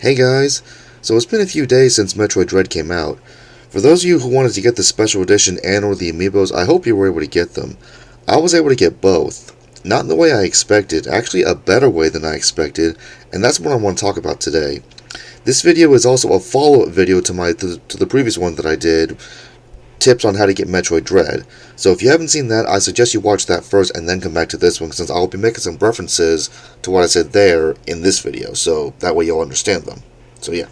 Hey guys, so it's been a few days since Metroid Dread came out. For those of you who wanted to get the special edition and or the Amiibos, I hope you were able to get them. I was able to get both. Not in the way I expected, actually a better way than I expected, and that's what I want to talk about today. This video is also a follow-up video to the previous one that I did, tips on how to get Metroid Dread. So if you haven't seen that, I suggest you watch that first and then come back to this one, since I'll be making some references to what I said there in this video, so that way you'll understand them. So yeah.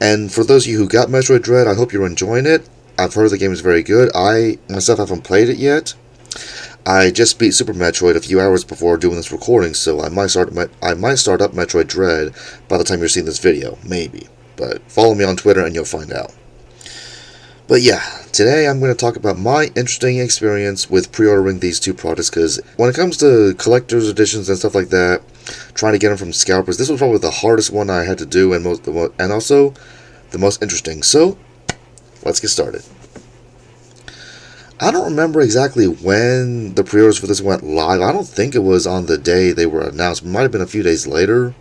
And for those of you who got Metroid Dread, I hope you're enjoying it. I've heard the game is very good. I myself haven't played it yet. I just beat Super Metroid a few hours before doing this recording, so I might start up Metroid Dread by the time you're seeing this video, maybe. But follow me on Twitter and you'll find out. But yeah, today I'm going to talk about my interesting experience with pre-ordering these two products, because when it comes to collector's editions and stuff like that, trying to get them from scalpers, this was probably the hardest one I had to do, and also the most interesting. So, let's get started. I don't remember exactly when the pre-orders for this went live. I don't think it was on the day they were announced. It might have been a few days later.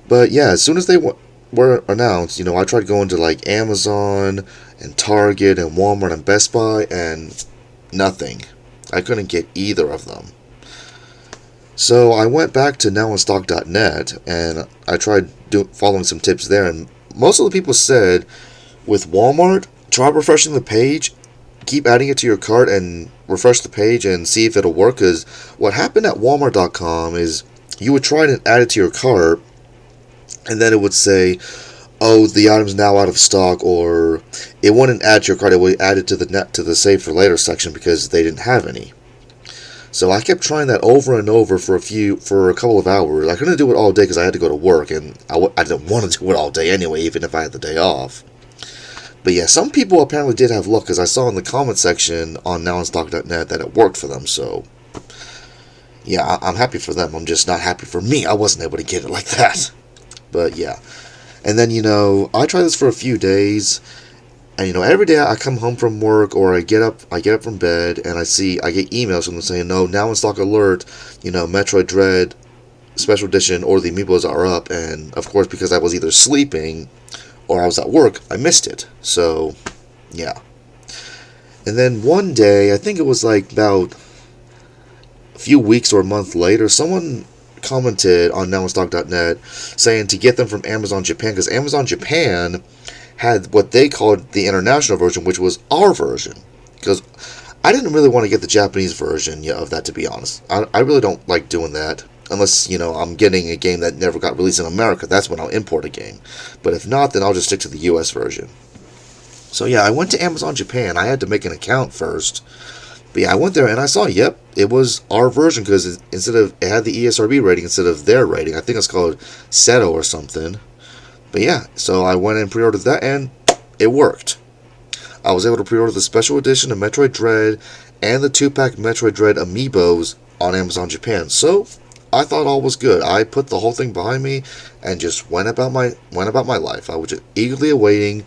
But yeah, as soon as they were announced, I tried going to like Amazon and Target and Walmart and Best Buy, and nothing. I couldn't get either of them. So I went back to nowinstock.net and I tried following some tips there, and most of the people said with Walmart, try refreshing the page, keep adding it to your cart and refresh the page and see if it'll work, because what happened at Walmart.com is you would try and add it to your cart, and then it would say, oh, the item's now out of stock, or it wouldn't add to your cart, it would add it to the save for later section because they didn't have any. So I kept trying that over and over for a couple of hours. I couldn't do it all day because I had to go to work, and I didn't want to do it all day anyway, even if I had the day off. But yeah, some people apparently did have luck, because I saw in the comment section on nowinstock.net that it worked for them, so yeah, I'm happy for them. I'm just not happy for me. I wasn't able to get it like that. But yeah. And then, I tried this for a few days, and, every day I come home from work, or I get up from bed, and I get emails from them saying, no, now in stock alert, Metroid Dread Special Edition or the Amiibos are up, and, of course, because I was either sleeping or I was at work, I missed it. So, yeah. And then one day, I think it was like about a few weeks or a month later, someone commented on nowinstock.net saying to get them from Amazon Japan, because Amazon Japan had what they called the international version, which was our version. Because I didn't really want to get the Japanese version of that, to be honest. I really don't like doing that. Unless, I'm getting a game that never got released in America. That's when I'll import a game. But if not, then I'll just stick to the US version. So yeah, I went to Amazon Japan. I had to make an account first. But yeah, I went there and I saw, yep, it was our version, because it had the ESRB rating instead of their rating. I think it's called Seto or something. But yeah, so I went and pre-ordered that, and it worked. I was able to pre-order the special edition of Metroid Dread and the 2-pack Metroid Dread Amiibos on Amazon Japan. So I thought all was good. I put the whole thing behind me and just went about my life. I was just eagerly awaiting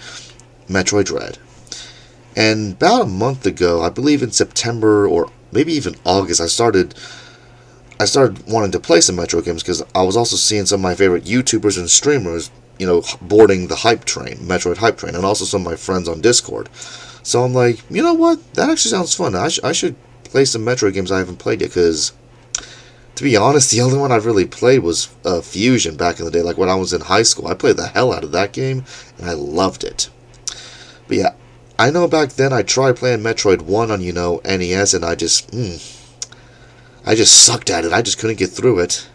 Metroid Dread. And about a month ago, I believe in September or maybe even August, I started wanting to play some Metroid games, because I was also seeing some of my favorite YouTubers and streamers, boarding the hype train, Metroid hype train, and also some of my friends on Discord. So I'm like, you know what? That actually sounds fun. I should play some Metroid games I haven't played yet, because to be honest, the only one I've really played was Fusion back in the day, like when I was in high school. I played the hell out of that game, and I loved it. But yeah, I know back then I tried playing Metroid 1 on, NES, and I just sucked at it. I just couldn't get through it.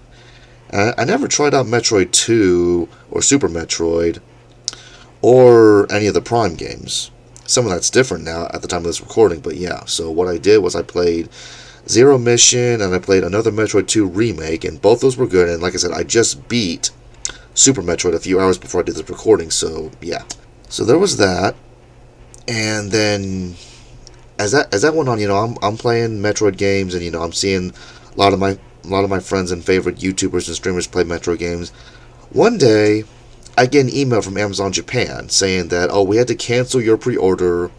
I never tried out Metroid 2 or Super Metroid or any of the Prime games. Some of that's different now at the time of this recording, but yeah. So what I did was I played Zero Mission and I played another Metroid 2 remake, and both those were good. And like I said, I just beat Super Metroid a few hours before I did this recording, so yeah. So there was that. And then as that went on, I'm playing Metroid games, and I'm seeing a lot of my friends and favorite YouTubers and streamers play Metroid games. One day, I get an email from Amazon Japan saying that, oh, we had to cancel your pre-order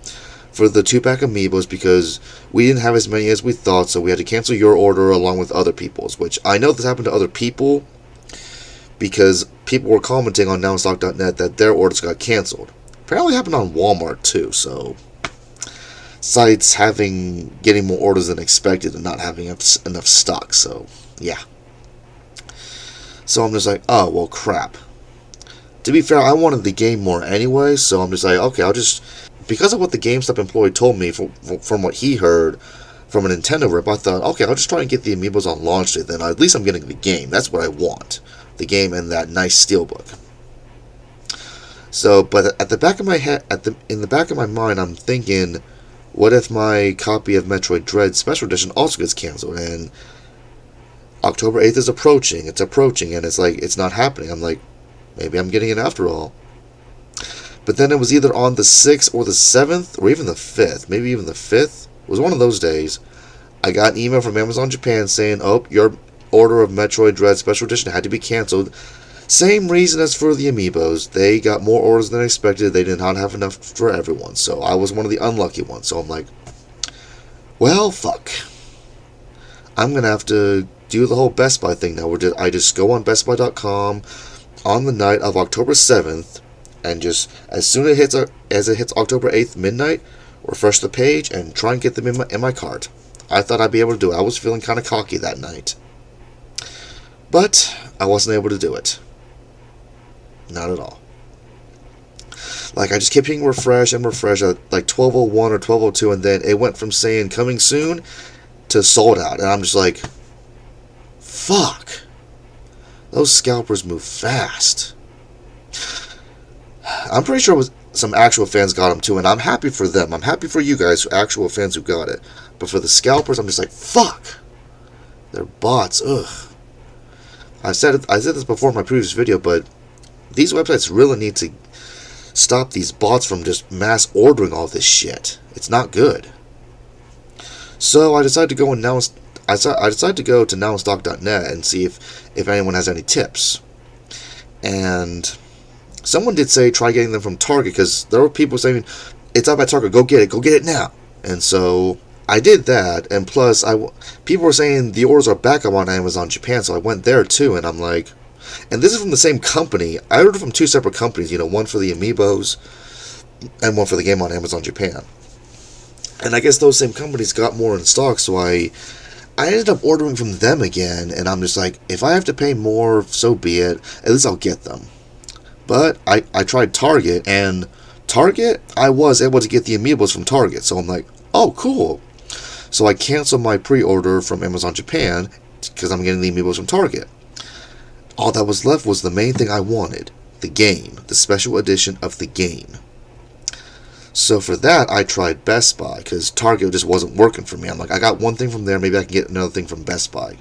for the 2-pack Amiibos because we didn't have as many as we thought, so we had to cancel your order along with other people's, which I know this happened to other people, because people were commenting on NowInStock.net that their orders got canceled. Apparently happened on Walmart too, so sites getting more orders than expected and not having enough stock, so yeah. So I'm just like, oh, well, crap. To be fair, I wanted the game more anyway, so I'm just like, okay, because of what the GameStop employee told me from what he heard from a Nintendo rep, I thought, okay, I'll just try and get the Amiibos on launch day, then at least I'm getting the game. That's what I want. The game and that nice steelbook. So, but at the back of my head, in the back of my mind, I'm thinking, what if my copy of Metroid Dread Special Edition also gets canceled? And October 8th is approaching. It's approaching, and it's like, it's not happening. I'm like, maybe I'm getting it after all. But then it was either on the 6th or the 7th, or even the 5th. Maybe even the 5th. It was one of those days. I got an email from Amazon Japan saying, oh, your order of Metroid Dread Special Edition had to be canceled. Same reason as for the Amiibos. They got more orders than expected. They did not have enough for everyone. So I was one of the unlucky ones. So I'm like, well, fuck. I'm going to have to do the whole Best Buy thing now. I just go on BestBuy.com on the night of October 7th, and just as soon as it hits October 8th midnight, refresh the page and try and get them in my cart. I thought I'd be able to do it. I was feeling kind of cocky that night, but I wasn't able to do it. Not at all. Like, I just kept hitting refresh and refresh at like 12:01 or 12:02, and then it went from saying coming soon to sold out, and I'm just like, fuck. Those scalpers move fast. I'm pretty sure some actual fans got them too, and I'm happy for them. I'm happy for you guys, actual fans who got it. But for the scalpers, I'm just like, fuck. They're bots. Ugh. I said this before in my previous video, but these websites really need to stop these bots from just mass ordering all this shit. It's not good. So I decided to go and I decided to go to NowInStock.net and see if anyone has any tips. And someone did say try getting them from Target, because there were people saying, it's up at Target, go get it now. And so I did that, and plus people were saying the orders are back up on Amazon Japan, so I went there too, and I'm like, and this is from the same company. I ordered from two separate companies, one for the Amiibos and one for the game on Amazon Japan. And I guess those same companies got more in stock, so I ended up ordering from them again, and I'm just like, if I have to pay more, so be it. At least I'll get them. But I tried Target, and Target, I was able to get the Amiibos from Target, so I'm like, oh, cool. So I canceled my pre-order from Amazon Japan, because I'm getting the Amiibos from Target. All that was left was the main thing I wanted, the game, the special edition of the game. So for that, I tried Best Buy, because Target just wasn't working for me. I'm like, I got one thing from there, maybe I can get another thing from Best Buy.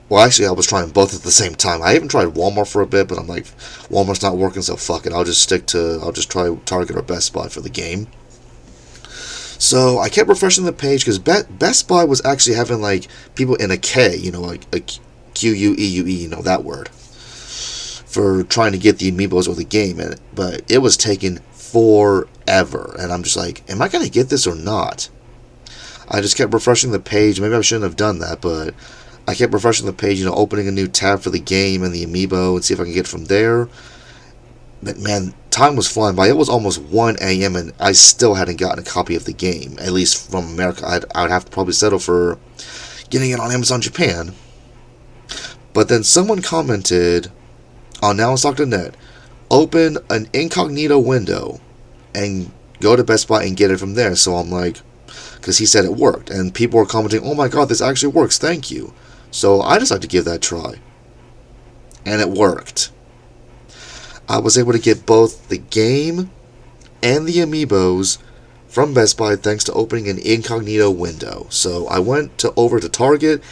Well, actually, I was trying both at the same time. I even tried Walmart for a bit, but I'm like, Walmart's not working, so fuck it. I'll just try Target or Best Buy for the game. So I kept refreshing the page, because Best Buy was actually having, like, people in a K, like a QUEUE, that word, for trying to get the Amiibos or the game in it. But it was taking forever, and I'm just like, am I going to get this or not? I just kept refreshing the page. Maybe I shouldn't have done that, but I kept refreshing the page, opening a new tab for the game and the Amiibo and see if I can get it from there. But man, time was flying by. It was almost 1 a.m. and I still hadn't gotten a copy of the game, at least from America. I would have to probably settle for getting it on Amazon Japan. But then someone commented on NowInStock.net, open an incognito window and go to Best Buy and get it from there. So I'm like, because he said it worked, and people were commenting, oh my god, this actually works, thank you. So I decided to give that a try, and it worked. I was able to get both the game and the Amiibos from Best Buy thanks to opening an incognito window. So I went over to Target,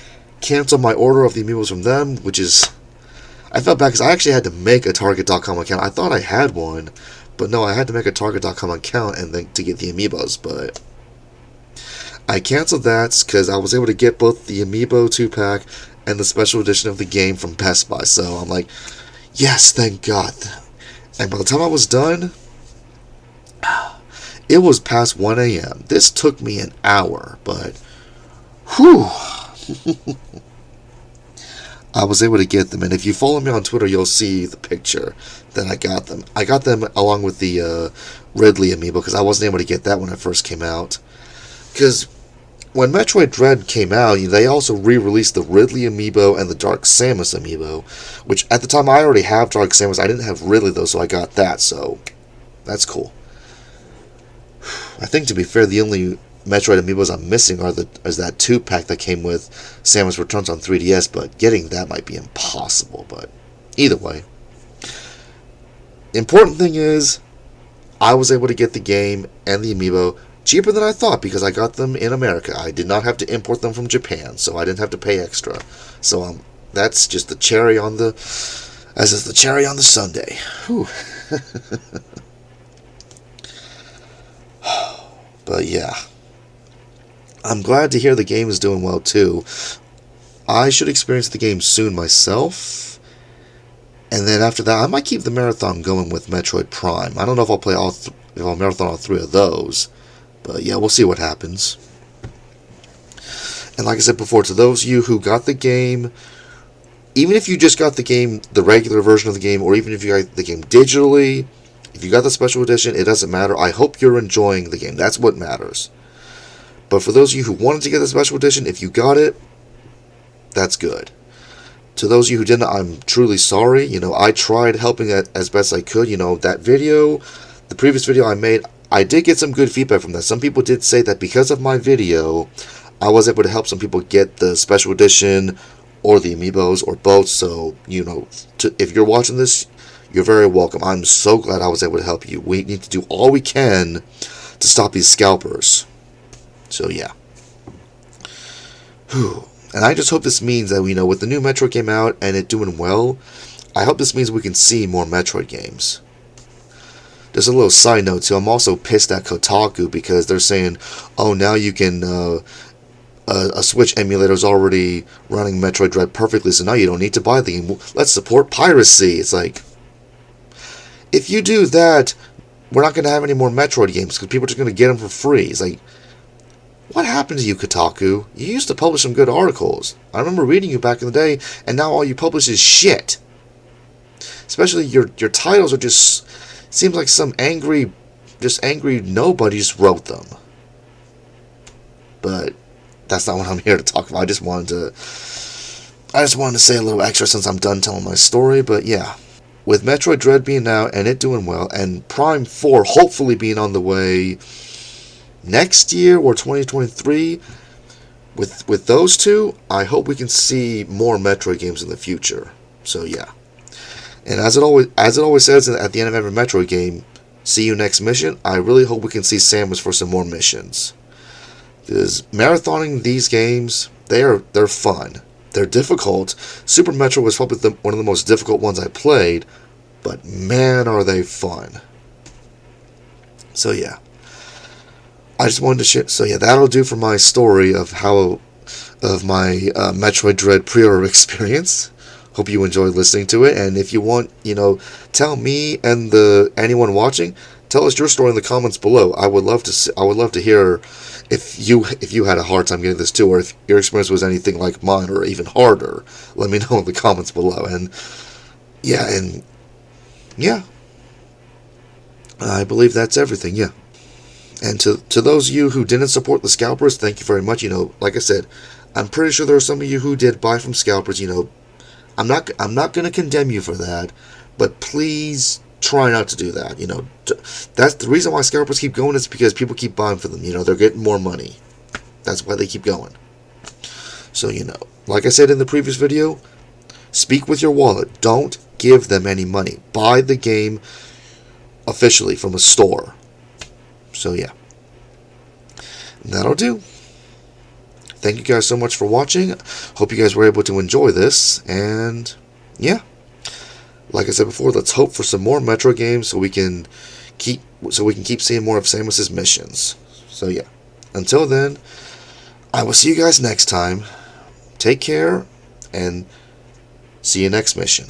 canceled my order of the Amiibos from them, which is, I felt bad because I actually had to make a Target.com account. I thought I had one, but no, I had to make a Target.com account and then to get the Amiibos. But I canceled that because I was able to get both the Amiibo 2-pack and the special edition of the game from Best Buy. So I'm like, yes, thank God. And by the time I was done, it was past 1 a.m. This took me an hour, but whew. I was able to get them. And if you follow me on Twitter, you'll see the picture that I got them. I got them along with the Ridley amiibo, because I wasn't able to get that when it first came out. Because when Metroid Dread came out, they also re-released the Ridley amiibo and the Dark Samus amiibo, which at the time I already have Dark Samus. I didn't have Ridley though, so I got that, so that's cool. I think, to be fair, the only Metroid amiibos I'm missing is that 2-pack that came with Samus Returns on 3DS, but getting that might be impossible, but either way. Important thing is, I was able to get the game and the amiibo cheaper than I thought, because I got them in America. I did not have to import them from Japan, so I didn't have to pay extra. So that's just the cherry on the, as is the cherry on the sundae. Whew. But yeah, I'm glad to hear the game is doing well too. I should experience the game soon myself, and then after that, I might keep the marathon going with Metroid Prime. I don't know if I'll play if I'll marathon all 3 of those. But yeah, we'll see what happens. And like I said before, to those of you who got the game, even if you just got the game, the regular version of the game, or even if you got the game digitally, if you got the special edition, it doesn't matter. I hope you're enjoying the game. That's what matters. But for those of you who wanted to get the special edition, if you got it, that's good. To those of you who didn't, I'm truly sorry. I tried helping as best I could. That video, the previous video I made, I did get some good feedback from that. Some people did say that because of my video, I was able to help some people get the special edition or the amiibos or both. So, if you're watching this, you're very welcome. I'm so glad I was able to help you. We need to do all we can to stop these scalpers. So, yeah. Whew. And I just hope this means that, with the new Metroid game out and it doing well, I hope this means we can see more Metroid games. Just a little side note too, I'm also pissed at Kotaku because they're saying, oh, now you can, a Switch emulator is already running Metroid Dread perfectly, so now you don't need to buy the game. Let's support piracy. It's like, if you do that, we're not going to have any more Metroid games because people are just going to get them for free. It's like, what happened to you, Kotaku? You used to publish some good articles. I remember reading you back in the day, and now all you publish is shit. Especially your titles are just... seems like some angry nobody just wrote them. But that's not what I'm here to talk about. I just wanted to say a little extra since I'm done telling my story. But yeah, with Metroid Dread being out and it doing well, and Prime 4 hopefully being on the way next year or 2023, with those two, I hope we can see more Metroid games in the future. So yeah. And as it always says at the end of every Metroid game, see you next mission. I really hope we can see Samus for some more missions. Because marathoning these games, they're fun. They're difficult. Super Metroid was probably one of the most difficult ones I played, but man, are they fun. So yeah. I just wanted to share. So yeah, that'll do for my story of my Metroid Dread pre-order experience. Hope you enjoyed listening to it, and if you want, tell me and anyone watching, tell us your story in the comments below. I would love to hear if you had a hard time getting this too, or if your experience was anything like mine or even harder. Let me know in the comments below. And yeah, I believe that's everything. Yeah. And to those of you who didn't support the scalpers, thank you very much. Like I said, I'm pretty sure there are some of you who did buy from scalpers. I'm not going to condemn you for that, but please try not to do that. That's the reason why scalpers keep going, is because people keep buying for them. They're getting more money. That's why they keep going. So, like I said in the previous video, speak with your wallet. Don't give them any money. Buy the game officially from a store. So, yeah. That'll do. Thank you guys so much for watching. Hope you guys were able to enjoy this. And, yeah. Like I said before, let's hope for some more Metro games so we can keep seeing more of Samus's missions. So, yeah. Until then, I will see you guys next time. Take care, and see you next mission.